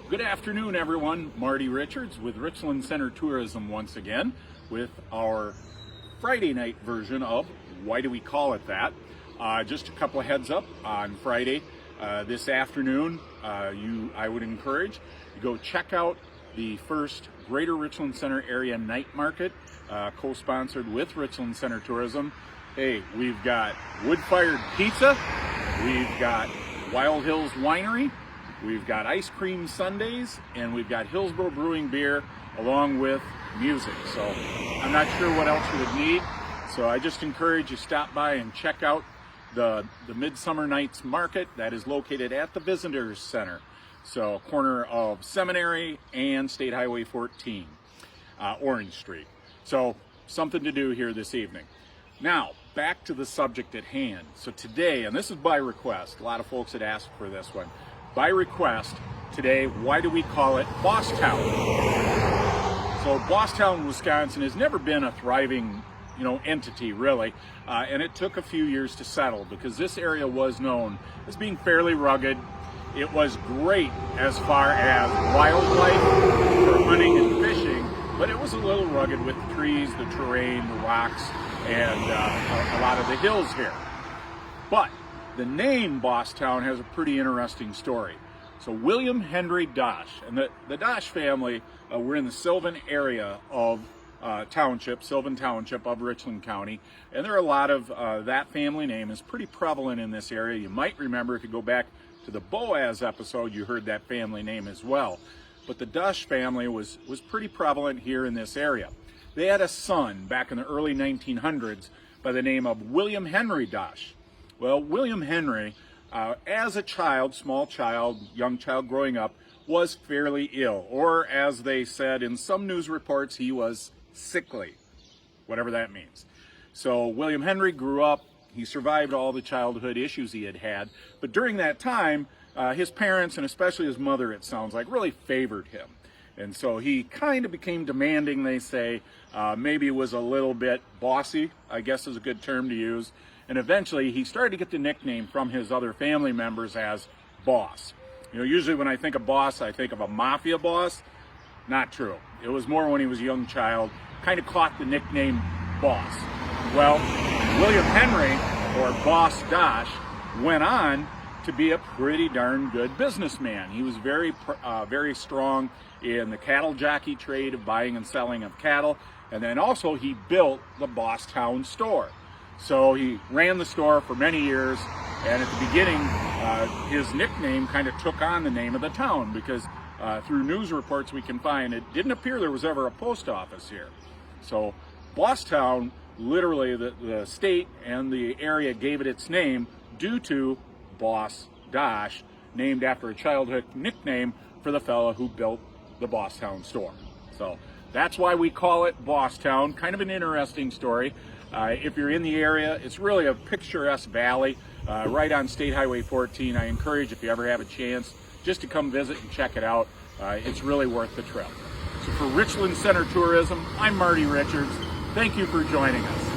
Good afternoon, everyone. Marty Richards with Richland Center Tourism once again with our Friday night version of Why Do We Call It That? Just a couple of heads up on Friday this afternoon. I would encourage you go check out the first Greater Richland Center Area Night Market, co-sponsored with Richland Center Tourism. Hey, we've got wood-fired pizza, we've got Wild Hills Winery, we've got ice cream sundaes, and we've got Hillsborough Brewing beer along with music. So I'm not sure what else you would need. So I just encourage you to stop by and check out the Midsummer Nights Market that is located at the Visitors Center. So corner of Seminary and State Highway 14, Orange Street. So something to do here this evening. Now, back to the subject at hand. So today, and this is by request, a lot of folks had asked for this one. By request, today, why do we call it Bosstown? So Bosstown, Wisconsin has never been a thriving, entity really, and it took a few years to settle because this area was known as being fairly rugged. It was great as far as wildlife for hunting and fishing, but it was a little rugged with the trees, the terrain, the rocks, and a lot of the hills here. But the name Bosstown has a pretty interesting story. So William Henry Dosh, and the Dosh family were in the Sylvan area of Sylvan Township of Richland County, and there are a lot of that family name is pretty prevalent in this area. You might remember if you go back to the Boaz episode, you heard that family name as well. But the Dosh family was pretty prevalent here in this area. They had a son back in the early 1900s by the name of William Henry Dosh. Well, William Henry, as a child, small child, young child growing up, was fairly ill, or as they said in some news reports, he was sickly, whatever that means. So William Henry grew up, he survived all the childhood issues he had had, but during that time, his parents, and especially his mother, it sounds like, really favored him. And so he kind of became demanding, they say, maybe was a little bit bossy, I guess is a good term to use. And eventually he started to get the nickname from his other family members as Boss. Usually when I think of boss, I think of a mafia boss. Not true. It was more when he was a young child, kind of caught the nickname Boss. Well, William Henry, or Boss Dosh, went on to be a pretty darn good businessman. He was very strong in the cattle jockey trade of buying and selling of cattle. And then also he built the Bosstown store. So he ran the store for many years, and at the beginning, his nickname kind of took on the name of the town because through news reports we can find, it didn't appear there was ever a post office here. So Bosstown, literally the state and the area gave it its name due to Boss Dosh, named after a childhood nickname for the fellow who built the Bosstown store. So that's why we call it Bosstown. Kind of an interesting story. If you're in the area, it's really a picturesque valley right on State Highway 14. I encourage, if you ever have a chance, just to come visit and check it out. It's really worth the trip. So for Richland Center Tourism, I'm Marty Richards. Thank you for joining us.